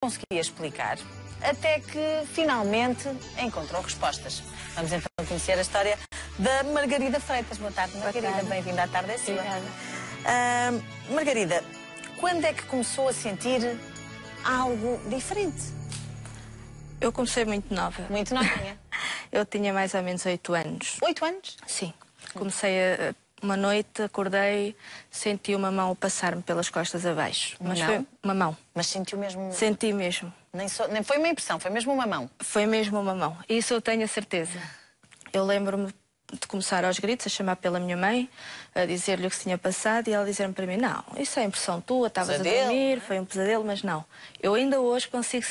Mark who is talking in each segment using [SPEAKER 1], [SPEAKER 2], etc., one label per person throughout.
[SPEAKER 1] conseguia explicar, até que finalmente encontrou respostas. Vamos então conhecer a história da Margarida Freitas. Boa tarde, Margarida. Bem-vinda à Tarde é Sua. Margarida, quando é que começou a sentir algo diferente?
[SPEAKER 2] Eu comecei muito nova.
[SPEAKER 1] Muito novinha?
[SPEAKER 2] Eu tinha mais ou menos 8 anos.
[SPEAKER 1] 8 anos?
[SPEAKER 2] Sim. Comecei uma noite, acordei, senti uma mão passar-me pelas costas abaixo.
[SPEAKER 1] Uma
[SPEAKER 2] Mas
[SPEAKER 1] mão?
[SPEAKER 2] foi uma mão.
[SPEAKER 1] Mas sentiu mesmo?
[SPEAKER 2] Senti mesmo.
[SPEAKER 1] Nem foi uma impressão, foi mesmo uma mão?
[SPEAKER 2] Foi mesmo uma mão. Isso eu tenho a certeza. Eu lembro-me de começar aos gritos, a chamar pela minha mãe, a dizer-lhe o que se tinha passado e ela dizer-me para mim, não, isso é impressão tua, estavas a dormir, foi um pesadelo, mas não. Eu ainda hoje consigo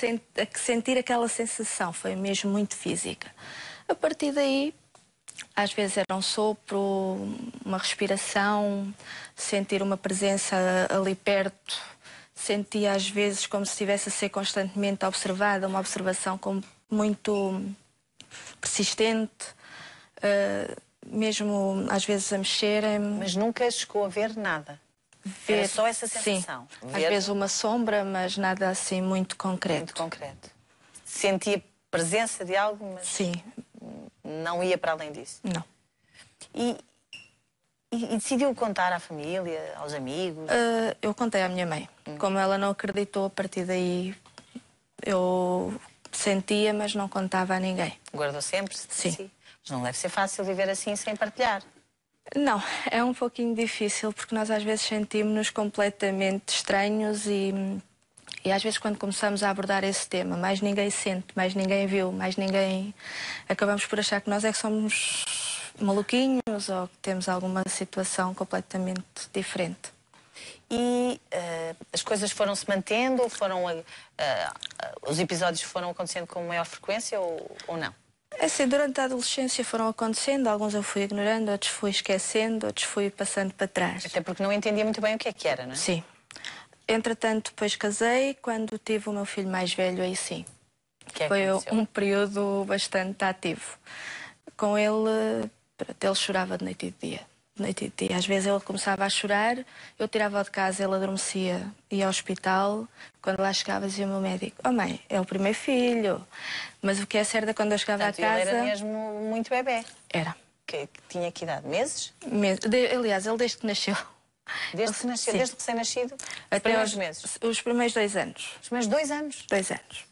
[SPEAKER 2] sentir aquela sensação, foi mesmo muito física. A partir daí, às vezes era um sopro, uma respiração, sentir uma presença ali perto, sentia às vezes como se estivesse a ser constantemente observada, uma observação muito persistente. Mesmo às vezes a mexerem-me.
[SPEAKER 1] Mas nunca chegou a ver nada? Era só essa sensação?
[SPEAKER 2] Sim, às vezes uma sombra, mas nada assim muito concreto.
[SPEAKER 1] Muito concreto. Sentia presença de algo, mas
[SPEAKER 2] sim,
[SPEAKER 1] não ia para além disso?
[SPEAKER 2] Não.
[SPEAKER 1] E decidiu contar à família, aos amigos?
[SPEAKER 2] Eu contei à minha mãe. Como ela não acreditou, a partir daí eu sentia, mas não contava a ninguém.
[SPEAKER 1] Guardou sempre?
[SPEAKER 2] Sim.
[SPEAKER 1] Si. Mas não deve ser fácil viver assim sem partilhar.
[SPEAKER 2] Não, é um pouquinho difícil porque nós às vezes sentimos-nos completamente estranhos e às vezes quando começamos a abordar esse tema, mais ninguém sente, mais ninguém viu, mais ninguém... Acabamos por achar que nós é que somos maluquinhos ou que temos alguma situação completamente diferente.
[SPEAKER 1] E as coisas foram-se mantendo? Os episódios foram acontecendo com maior frequência ou não?
[SPEAKER 2] É assim, durante a adolescência foram acontecendo, alguns eu fui ignorando, outros fui esquecendo, outros fui passando para trás.
[SPEAKER 1] Até porque não entendia muito bem o que é que era, não é?
[SPEAKER 2] Sim. Entretanto, depois casei, quando tive o meu filho mais velho, aí sim.
[SPEAKER 1] Que
[SPEAKER 2] foi
[SPEAKER 1] aconteceu?
[SPEAKER 2] Um período bastante ativo. Com ele, ele chorava de noite e de dia. De noite e de dia. Às vezes ele começava a chorar, eu tirava-o de casa, ele adormecia, ia ao hospital. Quando lá chegava, dizia o meu médico, oh mãe, é o primeiro filho. Mas o que é certo é que quando eu chegava
[SPEAKER 1] Portanto,
[SPEAKER 2] à casa...
[SPEAKER 1] ele era mesmo muito bebê.
[SPEAKER 2] Era.
[SPEAKER 1] Que tinha que idade? Meses?
[SPEAKER 2] Aliás, ele desde que nasceu.
[SPEAKER 1] Desde que nasceu, desde recém-nascido?
[SPEAKER 2] Até
[SPEAKER 1] os meses?
[SPEAKER 2] Os primeiros 2 anos.
[SPEAKER 1] Os primeiros 2 anos?
[SPEAKER 2] 2 anos.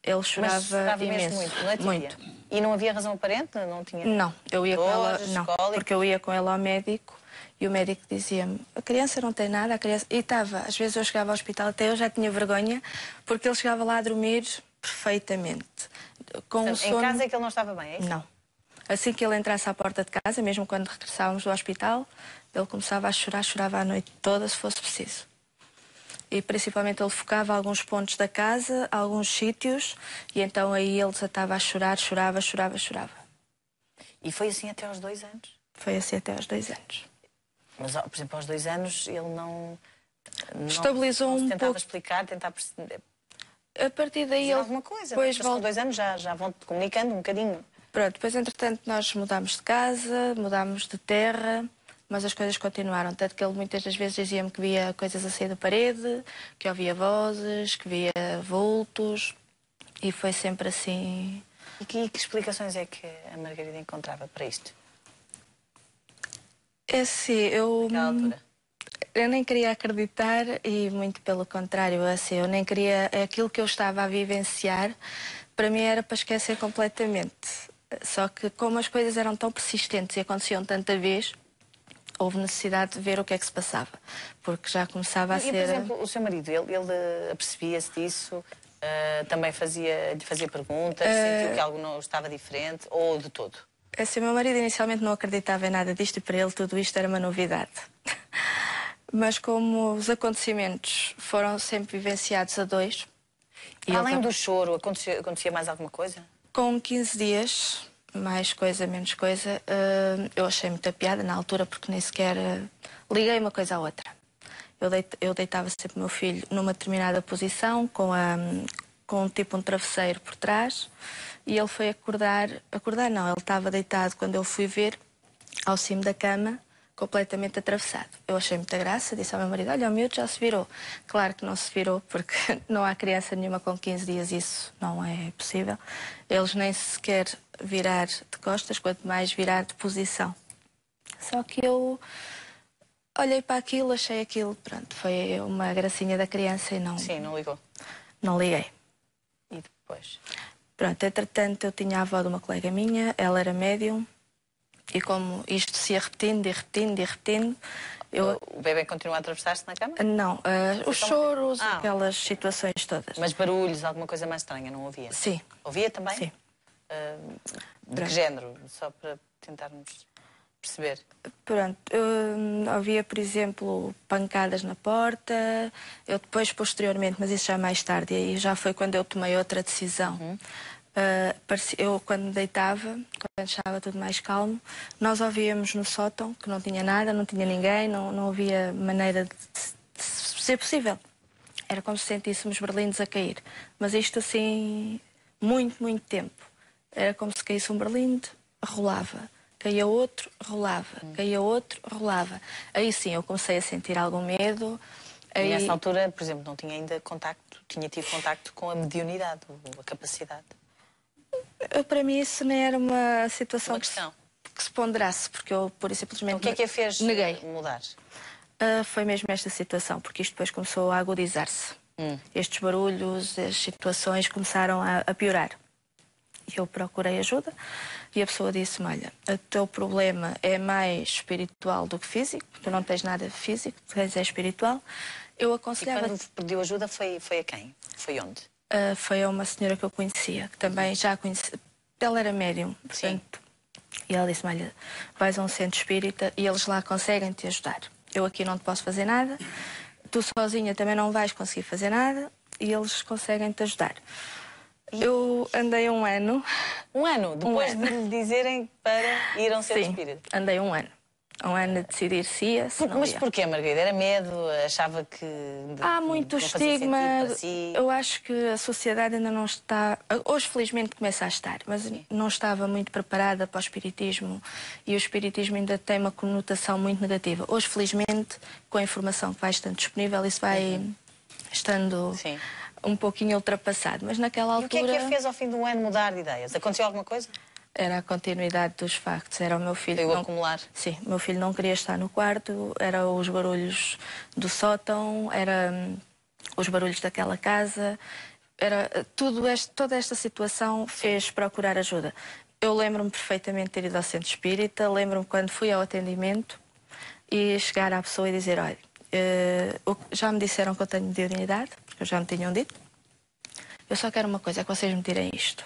[SPEAKER 2] Ele chorava,
[SPEAKER 1] mas chorava
[SPEAKER 2] imenso.
[SPEAKER 1] Mesmo muito, muito. E não havia razão aparente? Não tinha?
[SPEAKER 2] Não, eu ia com ela, não,
[SPEAKER 1] cólicos.
[SPEAKER 2] porque eu ia com ela ao médico e o médico dizia-me, a criança não tem nada, a criança... E estava, às vezes eu chegava ao hospital, até eu já tinha vergonha, porque ele chegava lá a dormir perfeitamente. Com
[SPEAKER 1] Portanto,
[SPEAKER 2] sono...
[SPEAKER 1] Em casa é que ele não estava bem, é isso?
[SPEAKER 2] Não. Assim que ele entrasse à porta de casa, mesmo quando regressávamos do hospital, ele começava a chorar, chorava a noite toda, se fosse preciso. E principalmente ele focava alguns pontos da casa, alguns sítios, e então aí ele desatava a chorar, chorava.
[SPEAKER 1] E foi assim até aos 2 anos?
[SPEAKER 2] Foi assim até aos 2 anos.
[SPEAKER 1] Mas, por exemplo, aos 2 anos ele não
[SPEAKER 2] estabilizou um
[SPEAKER 1] tentava
[SPEAKER 2] pouco.
[SPEAKER 1] explicar, tentava perceber.
[SPEAKER 2] A partir daí ele...
[SPEAKER 1] alguma coisa,
[SPEAKER 2] depois
[SPEAKER 1] com 2 anos já vão comunicando um bocadinho.
[SPEAKER 2] Pronto, depois entretanto nós mudámos de casa, mudámos de terra, mas as coisas continuaram. Tanto que ele muitas das vezes dizia-me que via coisas a sair da parede, que ouvia vozes, que via vultos, e foi sempre assim.
[SPEAKER 1] E que explicações é que a Margarida encontrava para isto?
[SPEAKER 2] É assim, eu nem queria acreditar e muito pelo contrário, assim, eu nem queria... Aquilo que eu estava a vivenciar, para mim era para esquecer completamente. Só que como as coisas eram tão persistentes e aconteciam tanta vez, houve necessidade de ver o que é que se passava. Porque já começava a ser...
[SPEAKER 1] E, por exemplo, o seu marido, ele apercebia-se disso? Também lhe fazia perguntas? Sentiu que algo não estava diferente? Ou de todo?
[SPEAKER 2] Assim, o meu marido inicialmente não acreditava em nada disto e para ele tudo isto era uma novidade. Mas como os acontecimentos foram sempre vivenciados a 2...
[SPEAKER 1] Além do choro, acontecia mais alguma coisa? Com
[SPEAKER 2] 15 dias, mais coisa, menos coisa, eu achei muita piada na altura porque nem sequer liguei uma coisa à outra. Eu deitava sempre o meu filho numa determinada posição, com tipo um travesseiro por trás, e ele foi acordar não, ele estava deitado quando eu fui ver, ao cimo da cama, completamente atravessado. Eu achei muita graça, disse ao meu marido, olha, o miúdo já se virou. Claro que não se virou, porque não há criança nenhuma com 15 dias, isso não é possível. Eles nem sequer virar de costas, quanto mais virar de posição. Só que eu olhei para aquilo, achei aquilo, pronto, foi uma gracinha da criança e não...
[SPEAKER 1] Sim, não ligou.
[SPEAKER 2] Não liguei.
[SPEAKER 1] E depois?
[SPEAKER 2] Pronto, entretanto eu tinha a avó de uma colega minha, ela era médium, e como isto se ia repetindo e repetindo e repetindo...
[SPEAKER 1] O bebê continua a atravessar-se na cama?
[SPEAKER 2] Não, os choros,
[SPEAKER 1] Ah.
[SPEAKER 2] aquelas situações todas.
[SPEAKER 1] Mas barulhos, alguma coisa mais estranha, não ouvia?
[SPEAKER 2] Sim.
[SPEAKER 1] Ouvia também?
[SPEAKER 2] Sim.
[SPEAKER 1] De que género? Só para tentarmos perceber.
[SPEAKER 2] Pronto, havia, por exemplo, pancadas na porta. Eu depois, posteriormente, mas isso já mais tarde, e aí já foi quando eu tomei outra decisão. Eu, quando me deitava, quando estava tudo mais calmo, nós ouvíamos no sótão que não tinha nada, não tinha ninguém, não havia maneira de ser possível. Era como se sentíssemos berlindes a cair. Mas isto assim, muito, muito tempo. Era como se caísse um berlinde, rolava. Caía outro, rolava. Caía outro, rolava. Aí sim, eu comecei a sentir algum medo.
[SPEAKER 1] E nessa altura, por exemplo, não tinha ainda contacto, tinha tido contacto com a mediunidade, a capacidade.
[SPEAKER 2] Para mim isso nem era uma situação
[SPEAKER 1] Uma questão.
[SPEAKER 2] que se ponderasse, porque eu, pura e simplesmente,
[SPEAKER 1] Então, o que é que a fez
[SPEAKER 2] neguei.
[SPEAKER 1] mudar?
[SPEAKER 2] Foi mesmo esta situação, porque isto depois começou a agudizar-se. Estes barulhos, as situações começaram a piorar. Eu procurei ajuda e a pessoa disse-me, olha, o teu problema é mais espiritual do que físico, tu não tens nada físico, tu tens é espiritual. Eu aconselhava...
[SPEAKER 1] E quando pediu ajuda foi a quem? Foi onde?
[SPEAKER 2] Foi a uma senhora que eu conhecia, que também já conhecia. Ela era médium, portanto. E ela disse-me, olha, vais a um centro espírita e eles lá conseguem te ajudar. Eu aqui não te posso fazer nada, tu sozinha também não vais conseguir fazer nada e eles conseguem te ajudar. Eu andei um ano.
[SPEAKER 1] Um ano? Depois de lhe dizerem para ir a um centro espírita?
[SPEAKER 2] Andei um ano. Um ano a decidir se ia, se não ia.
[SPEAKER 1] Mas porquê, Margarida? Era medo? Achava que...
[SPEAKER 2] Há muito estigma.
[SPEAKER 1] Si.
[SPEAKER 2] Eu acho que a sociedade ainda não está... Hoje, felizmente, começa a estar, mas não estava muito preparada para o espiritismo e o espiritismo ainda tem uma conotação muito negativa. Hoje, felizmente, com a informação que vai estando disponível, isso vai estando um pouquinho ultrapassado. Mas naquela altura...
[SPEAKER 1] E o que é que a fez ao fim do ano mudar de ideias? Aconteceu alguma coisa?
[SPEAKER 2] Era a continuidade dos factos, era o meu filho...
[SPEAKER 1] Foi o acumular?
[SPEAKER 2] Sim, o meu filho não queria estar no quarto, era os barulhos do sótão, era os barulhos daquela casa, era toda esta situação fez procurar ajuda. Eu lembro-me perfeitamente de ter ido ao centro espírita, lembro-me quando fui ao atendimento e chegar à pessoa e dizer, olha, já me disseram que eu tenho mediunidade, porque já me tinham dito, eu só quero uma coisa, é que vocês me tirem isto.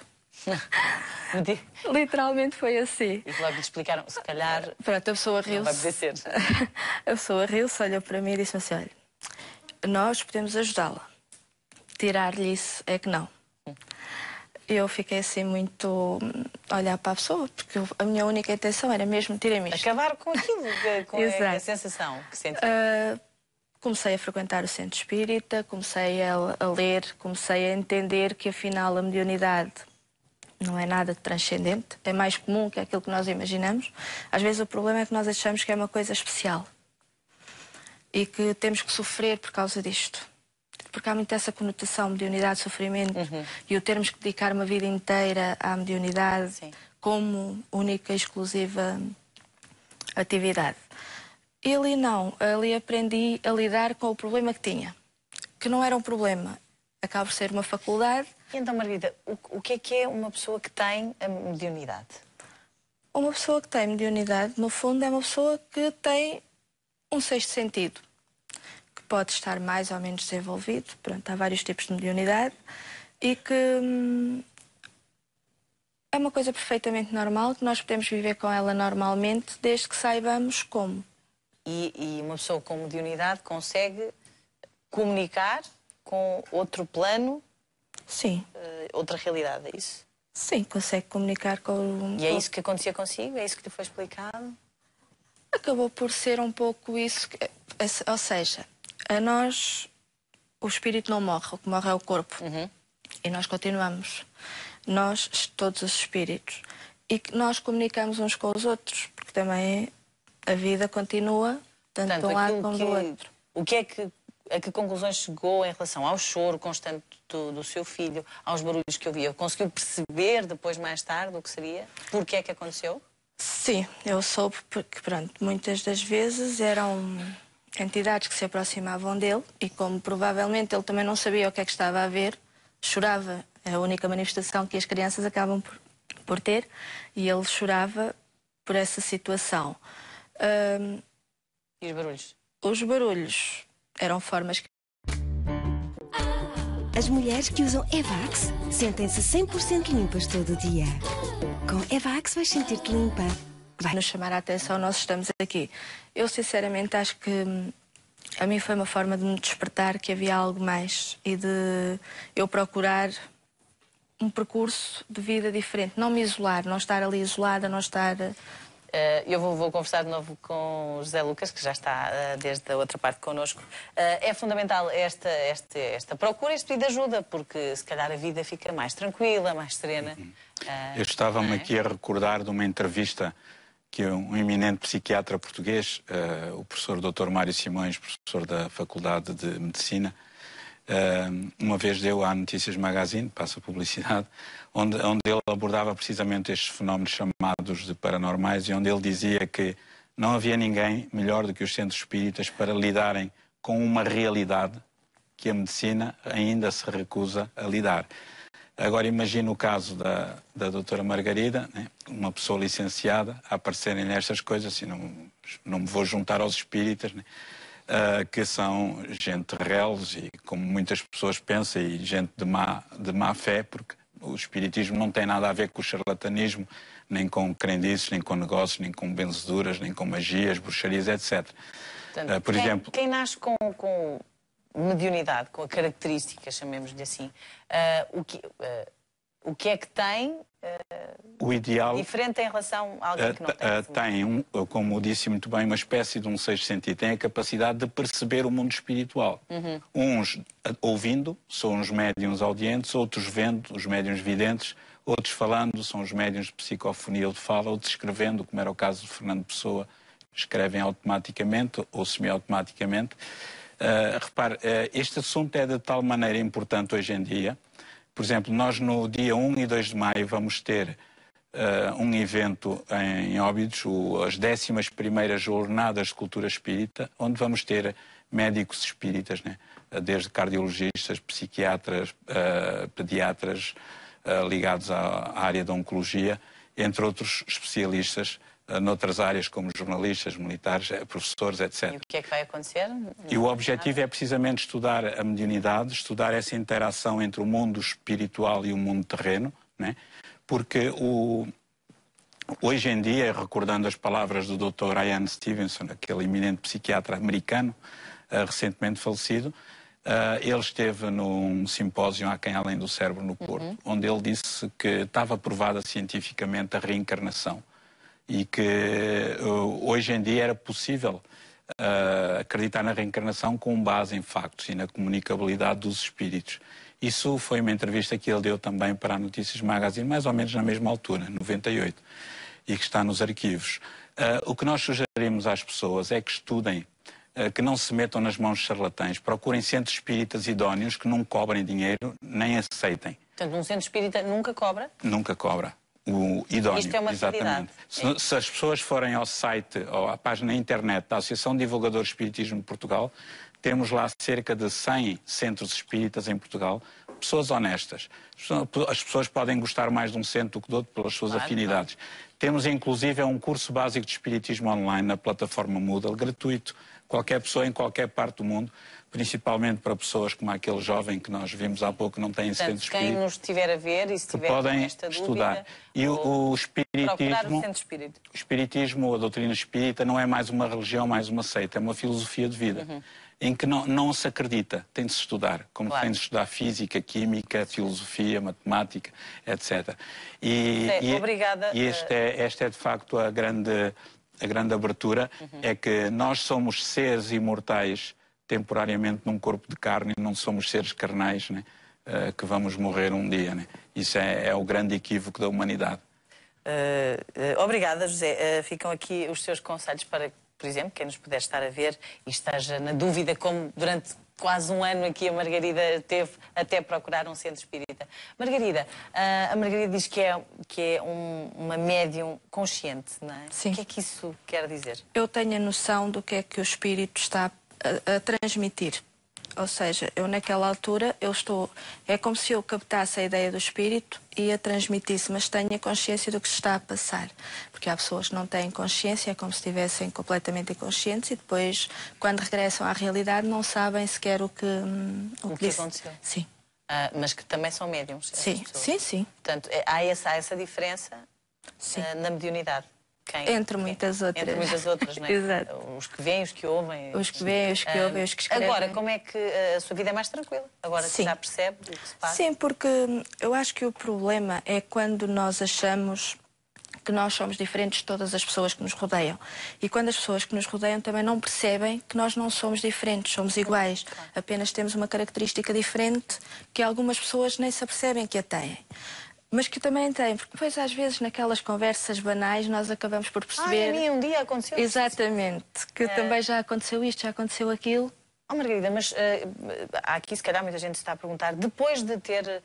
[SPEAKER 2] Literalmente foi assim.
[SPEAKER 1] E logo lhe explicaram, se calhar...
[SPEAKER 2] Pronto, a pessoa riu-se.
[SPEAKER 1] Vai poder ser.
[SPEAKER 2] A pessoa riu-se, olhou para mim e disse assim, olha, nós podemos ajudá-la. Tirar-lhe isso é que não. Eu fiquei assim muito a olhar para a pessoa, porque a minha única intenção era mesmo tirem-me isto.
[SPEAKER 1] Acabar com aquilo, com a sensação que senti.
[SPEAKER 2] Comecei a frequentar o centro espírita, comecei a ler, comecei a entender que afinal a mediunidade não é nada de transcendente, é mais comum que aquilo que nós imaginamos. Às vezes o problema é que nós achamos que é uma coisa especial e que temos que sofrer por causa disto. Porque há muito essa conotação, mediunidade, sofrimento, e o termos que dedicar uma vida inteira à mediunidade como única e exclusiva atividade. E ali não, ali aprendi a lidar com o problema que tinha, que não era um problema, acaba por ser uma faculdade.
[SPEAKER 1] E então, Margarida, o que é uma pessoa que tem a mediunidade?
[SPEAKER 2] Uma pessoa que tem mediunidade, no fundo, é uma pessoa que tem um sexto sentido, que pode estar mais ou menos desenvolvido. Pronto, há vários tipos de mediunidade e que é uma coisa perfeitamente normal, que nós podemos viver com ela normalmente, desde que saibamos como.
[SPEAKER 1] E uma pessoa com mediunidade consegue comunicar com outro plano?
[SPEAKER 2] Sim.
[SPEAKER 1] Outra realidade, é isso?
[SPEAKER 2] Sim, consegue comunicar com...
[SPEAKER 1] E é isso que acontecia consigo? É isso que te foi explicado?
[SPEAKER 2] Acabou por ser um pouco isso, ou seja, a nós o espírito não morre, o que morre é o corpo. E nós continuamos. Nós, todos os espíritos. E que nós comunicamos uns com os outros, porque também a vida continua, tanto de um lado como do outro.
[SPEAKER 1] A que conclusões chegou em relação ao choro constante do seu filho, aos barulhos que ouvia? Conseguiu perceber depois, mais tarde, o que seria? Porquê é que aconteceu?
[SPEAKER 2] Sim, eu soube porque, pronto, muitas das vezes eram entidades que se aproximavam dele e como provavelmente ele também não sabia o que é que estava a ver, chorava. É a única manifestação que as crianças acabam por ter e ele chorava por essa situação.
[SPEAKER 1] E os barulhos?
[SPEAKER 2] Os barulhos eram formas que...
[SPEAKER 3] As mulheres que usam Evax sentem-se 100% limpas todo o dia. Com Evax vais sentir-te limpa.
[SPEAKER 2] Vai nos chamar a atenção, nós estamos aqui. Eu sinceramente acho que a mim foi uma forma de me despertar que havia algo mais e de eu procurar um percurso de vida diferente, não me isolar, não estar ali isolada, não estar...
[SPEAKER 1] Eu vou conversar de novo com o José Lucas, que já está desde a outra parte connosco. É fundamental esta procura, este pedido de ajuda, porque se calhar a vida fica mais tranquila, mais serena.
[SPEAKER 4] Eu estava-me aqui a recordar de uma entrevista que um eminente psiquiatra português, o professor Dr. Mário Simões, professor da Faculdade de Medicina, uma vez deu à Notícias Magazine, passa publicidade, onde ele abordava precisamente estes fenómenos chamados de paranormais e onde ele dizia que não havia ninguém melhor do que os centros espíritas para lidarem com uma realidade que a medicina ainda se recusa a lidar. Agora imagine o caso da doutora Margarida, né? Uma pessoa licenciada, a aparecerem nestas coisas, assim, não me vou juntar aos espíritas, né? Que são gente reles e como muitas pessoas pensam, e gente de má fé, porque o espiritismo não tem nada a ver com o charlatanismo, nem com crendices, nem com negócios, nem com benzeduras, nem com magias, bruxarias, etc.
[SPEAKER 1] Portanto,
[SPEAKER 4] por exemplo,
[SPEAKER 1] quem nasce com mediunidade, com a característica, chamemos-lhe assim, o que é que tem
[SPEAKER 4] o ideal,
[SPEAKER 1] diferente em relação a alguém que não tem?
[SPEAKER 4] Tem, como disse muito bem, uma espécie de um sexto sentido. Tem a capacidade de perceber o mundo espiritual. Uns ouvindo, são os médiuns audientes, outros vendo, os médiuns videntes, outros falando, são os médiuns de psicofonia ou de fala, outros escrevendo, como era o caso de Fernando Pessoa, escrevem automaticamente ou semi-automaticamente. Repare, este assunto é de tal maneira importante hoje em dia. Por exemplo, nós no dia 1 e 2 de maio vamos ter um evento em Óbidos, as 11ª Jornadas de Cultura Espírita, onde vamos ter médicos espíritas, né? Desde cardiologistas, psiquiatras, pediatras ligados à área da oncologia, entre outros especialistas noutras áreas como jornalistas, militares, professores, etc.
[SPEAKER 1] E o que é que vai acontecer?
[SPEAKER 4] E o objetivo é precisamente estudar a mediunidade, estudar essa interação entre o mundo espiritual e o mundo terreno, né? Porque hoje em dia, recordando as palavras do Dr. Ian Stevenson, aquele eminente psiquiatra americano, recentemente falecido, ele esteve num simpósio Há Quem Além do Cérebro no Porto, onde ele disse que estava provada cientificamente a reencarnação e que hoje em dia era possível acreditar na reencarnação com base em factos e na comunicabilidade dos espíritos. Isso foi uma entrevista que ele deu também para a Notícias Magazine, mais ou menos na mesma altura, 98, e que está nos arquivos. O que nós sugerimos às pessoas é que estudem, que não se metam nas mãos de charlatães, procurem centros espíritas idóneos que não cobrem dinheiro, nem aceitem.
[SPEAKER 1] Portanto, um centro espírita nunca cobra?
[SPEAKER 4] Nunca cobra. O idóneo,
[SPEAKER 1] isto é uma
[SPEAKER 4] exatamente. Se as pessoas forem ao site ou à página na internet da Associação de Divulgadores de Espiritismo de Portugal, temos lá cerca de 100 centros espíritas em Portugal, pessoas honestas. As pessoas podem gostar mais de um centro do que do outro pelas suas afinidades. Temos inclusive um curso básico de espiritismo online na plataforma Moodle, gratuito. Qualquer pessoa em qualquer parte do mundo, principalmente para pessoas como aquele jovem que nós vimos há pouco, não tem centro espírita.
[SPEAKER 1] Quem nos estiver a ver e se tiver
[SPEAKER 4] podem
[SPEAKER 1] esta
[SPEAKER 4] estudar.
[SPEAKER 1] dúvida,
[SPEAKER 4] E o espiritismo,
[SPEAKER 1] o espiritismo,
[SPEAKER 4] a doutrina espírita, não é mais uma religião, mais uma seita, é uma filosofia de vida, em que não se acredita, tem de se estudar, como tem de se estudar física, química, filosofia, matemática, etc.
[SPEAKER 1] Obrigada.
[SPEAKER 4] E esta é de facto a grande abertura, é que nós somos seres imortais temporariamente num corpo de carne, não somos seres carnais, né? Que vamos morrer um dia. Né? Isso é o grande equívoco da humanidade.
[SPEAKER 1] Obrigada, José. Ficam aqui os seus conselhos para, por exemplo, quem nos puder estar a ver e esteja na dúvida, como durante quase um ano aqui a Margarida teve até procurar um centro espírita. Margarida, a Margarida diz que é uma médium consciente, não é?
[SPEAKER 2] Sim.
[SPEAKER 1] O que é que isso quer dizer?
[SPEAKER 2] Eu tenho a noção do que é que o espírito está a transmitir. Ou seja, eu naquela altura, é como se eu captasse a ideia do espírito e a transmitisse, mas tenha consciência do que se está a passar. Porque há pessoas que não têm consciência, é como se estivessem completamente inconscientes e depois, quando regressam à realidade, não sabem sequer o que
[SPEAKER 1] aconteceu.
[SPEAKER 2] Sim.
[SPEAKER 1] Mas que também são médiums.
[SPEAKER 2] Sim, sim, sim.
[SPEAKER 1] Portanto, há essa diferença na mediunidade.
[SPEAKER 2] Entre muitas outras.
[SPEAKER 1] Entre muitas outras, não é?
[SPEAKER 2] Exato.
[SPEAKER 1] Os que veem, os que ouvem.
[SPEAKER 2] Os que veem, os que ouvem, os que escrevem.
[SPEAKER 1] Agora, como é que a sua vida é mais tranquila? Agora já percebe o que se passa?
[SPEAKER 2] Sim, porque eu acho que o problema é quando nós achamos que nós somos diferentes de todas as pessoas que nos rodeiam. E quando as pessoas que nos rodeiam também não percebem que nós não somos diferentes, somos iguais. Claro. Apenas temos uma característica diferente que algumas pessoas nem se apercebem que a têm. Mas que também tem, porque depois às vezes naquelas conversas banais nós acabamos por perceber...
[SPEAKER 1] a mim um dia aconteceu isto.
[SPEAKER 2] Exatamente, que também já aconteceu isto, já aconteceu aquilo.
[SPEAKER 1] Margarida, mas há aqui se calhar muita gente se está a perguntar, depois de ter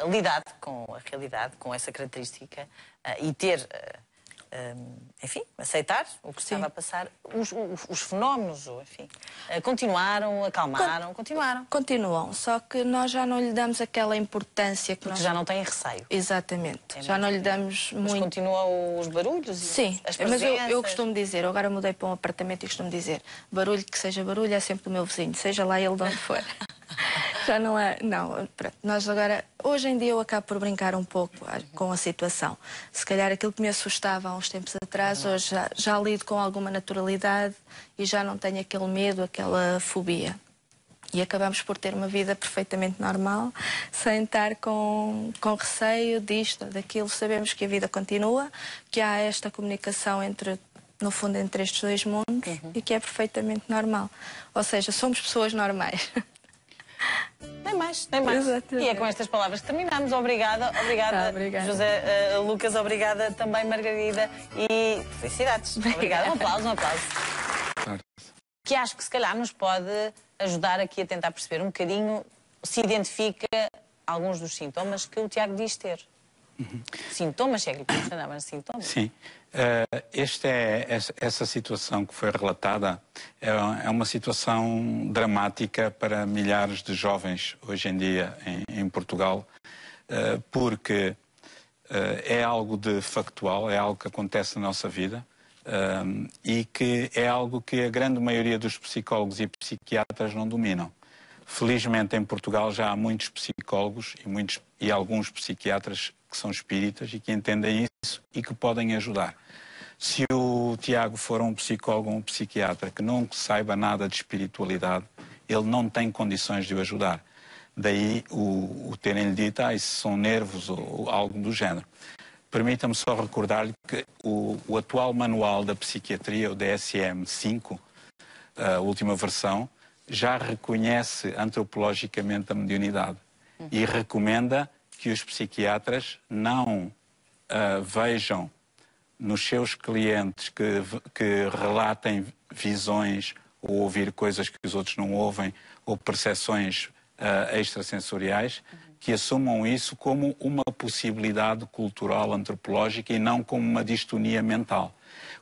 [SPEAKER 1] lidado com a realidade, com essa característica, e ter... enfim, aceitar o que estava a passar, os fenómenos, enfim, continuaram, acalmaram, continuaram.
[SPEAKER 2] Continuam, só que nós já não lhe damos aquela importância que
[SPEAKER 1] já não têm receio.
[SPEAKER 2] Exatamente, já não lhe damos muito.
[SPEAKER 1] Mas continuam os barulhos?
[SPEAKER 2] Sim,
[SPEAKER 1] as
[SPEAKER 2] mas eu costumo dizer, eu agora mudei para um apartamento e costumo dizer, barulho que seja barulho é sempre do meu vizinho, seja lá ele de onde for. Já não é... Não, pronto. Nós agora... Hoje em dia eu acabo por brincar um pouco com a situação. Se calhar aquilo que me assustava há uns tempos atrás, hoje já lido com alguma naturalidade e já não tenho aquele medo, aquela fobia. E acabamos por ter uma vida perfeitamente normal, sem estar com receio disto, daquilo. Sabemos que a vida continua, que há esta comunicação no fundo, entre estes dois mundos e que é perfeitamente normal. Ou seja, somos pessoas normais.
[SPEAKER 1] Nem mais, nem mais.
[SPEAKER 2] Exatamente.
[SPEAKER 1] E é com estas palavras que terminamos. Obrigada, obrigada. José Lucas, obrigada também, Margarida, e felicidades. Obrigada, um aplauso. Que acho que se calhar nos pode ajudar aqui a tentar perceber um bocadinho, se identifica alguns dos sintomas que o Tiago diz ter. Sintomas, é que lhe podemos chamar, mas sintomas.
[SPEAKER 4] Sim. Essa situação que foi relatada é uma situação dramática para milhares de jovens hoje em dia em Portugal, porque é algo de factual, é algo que acontece na nossa vida e que é algo que a grande maioria dos psicólogos e psiquiatras não dominam. Felizmente em Portugal já há muitos psicólogos e alguns psiquiatras que são espíritas e que entendem isso e que podem ajudar. Se o Tiago for um psicólogo ou um psiquiatra que não saiba nada de espiritualidade, ele não tem condições de o ajudar. Daí o terem-lhe dito, isso são nervos ou algo do género. Permita-me só recordar-lhe que o atual manual da psiquiatria, o DSM-5, a última versão, já reconhece antropologicamente a mediunidade e recomenda que os psiquiatras não vejam nos seus clientes que relatem visões ou ouvir coisas que os outros não ouvem ou percepções extrasensoriais, que assumam isso como uma possibilidade cultural, antropológica e não como uma distonia mental.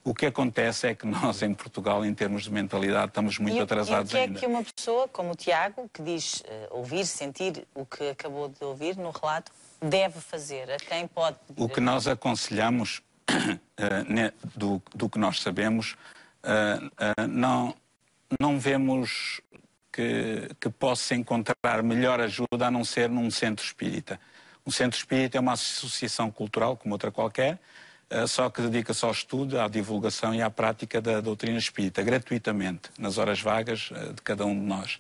[SPEAKER 4] O que acontece é que nós, em Portugal, em termos de mentalidade, estamos muito atrasados ainda.
[SPEAKER 1] E o que é que uma pessoa, como o Tiago, que diz ouvir, sentir o que acabou de ouvir no relato, deve fazer? A quem pode pedir?
[SPEAKER 4] O que nós aconselhamos, do que nós sabemos, não vemos que possa encontrar melhor ajuda a não ser num centro espírita. Um centro espírita é uma associação cultural, como outra qualquer, só que dedica-se ao estudo, à divulgação e à prática da doutrina espírita, gratuitamente, nas horas vagas de cada um de nós.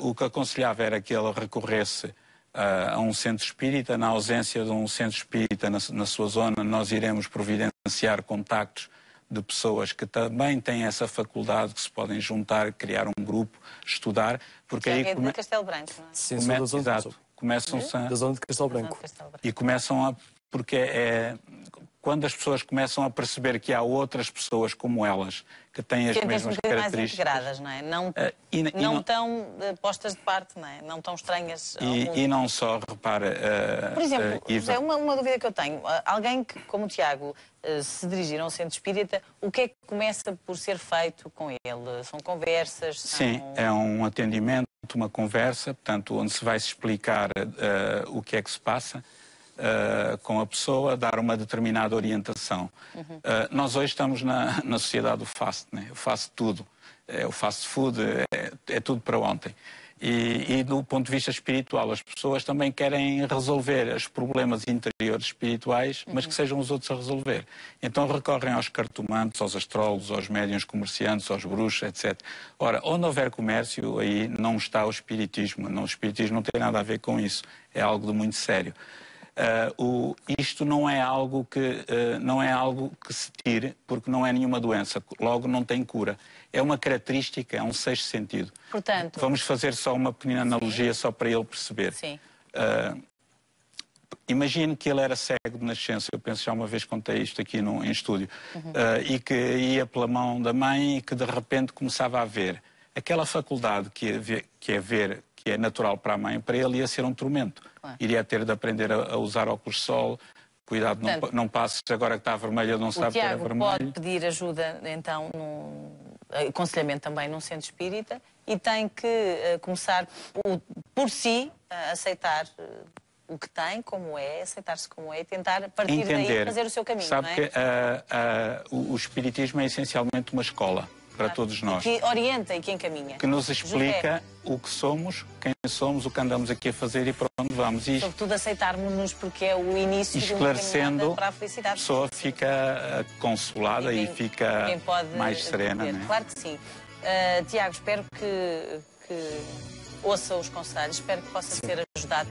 [SPEAKER 4] O que aconselhava era que ele recorresse a um centro espírita. Na ausência de um centro espírita na sua zona, nós iremos providenciar contactos de pessoas que também têm essa faculdade, que se podem juntar, criar um grupo, estudar, porque aí
[SPEAKER 1] é de Castelo Branco, não é?
[SPEAKER 5] Sim, sou da zona.
[SPEAKER 4] Exato. Começam
[SPEAKER 5] da zona de Castelo Branco.
[SPEAKER 4] E começam porque quando as pessoas começam a perceber que há outras pessoas como elas, que têm as mesmas características...
[SPEAKER 1] mais integradas, não é? Não tão postas de parte, não é? Não tão estranhas ao mundo.
[SPEAKER 4] E não só, repara...
[SPEAKER 1] Por exemplo, José, uma dúvida que eu tenho. Alguém que, como o Tiago, se dirigir a um centro espírita, o que é que começa por ser feito com ele? São conversas?
[SPEAKER 4] Sim, é um atendimento, uma conversa, portanto, onde se vai explicar o que é que se passa com a pessoa, dar uma determinada orientação. Nós hoje estamos na sociedade do fast, né? O fast tudo. O fast food é tudo para ontem. E do ponto de vista espiritual, as pessoas também querem resolver os problemas interiores espirituais, mas que sejam os outros a resolver. Então recorrem aos cartomantes, aos astrólogos, aos médiuns comerciantes, aos bruxos, etc. Ora, onde houver comércio, aí não está o espiritismo. Não, o espiritismo não tem nada a ver com isso. É algo de muito sério. Isto não é algo que se tire, porque não é nenhuma doença, logo não tem cura. É uma característica, é um sexto sentido.
[SPEAKER 1] Portanto,
[SPEAKER 4] vamos fazer só uma pequena analogia, só para ele perceber.
[SPEAKER 1] Sim.
[SPEAKER 4] Imagine que ele era cego de nascença, eu penso já uma vez contei isto aqui em estúdio, e que ia pela mão da mãe e que de repente começava a ver. Aquela faculdade que é natural para a mãe, para ele ia ser um tormento. Claro. Iria ter de aprender a usar óculos de sol, cuidado, portanto, não passes agora que está vermelho, não sabe que era vermelho.
[SPEAKER 1] O Tiago pode pedir ajuda, então, aconselhamento também num centro espírita, e tem que começar por si a aceitar o que tem, como é, aceitar-se como é, e tentar, a partir daí, fazer o seu caminho.
[SPEAKER 4] Sabe,
[SPEAKER 1] não é?
[SPEAKER 4] Que o espiritismo é essencialmente uma escola para todos nós.
[SPEAKER 1] Que orienta e que encaminha.
[SPEAKER 4] Que nos explica o que somos, quem somos, o que andamos aqui a fazer e para onde vamos. E
[SPEAKER 1] sobretudo aceitarmos-nos, porque é o início de uma caminhada para a felicidade.
[SPEAKER 4] A pessoa fica consolada e fica mais serena. Não é?
[SPEAKER 1] Claro que sim. Tiago, espero que ouça os conselhos, espero que possa ser ajudado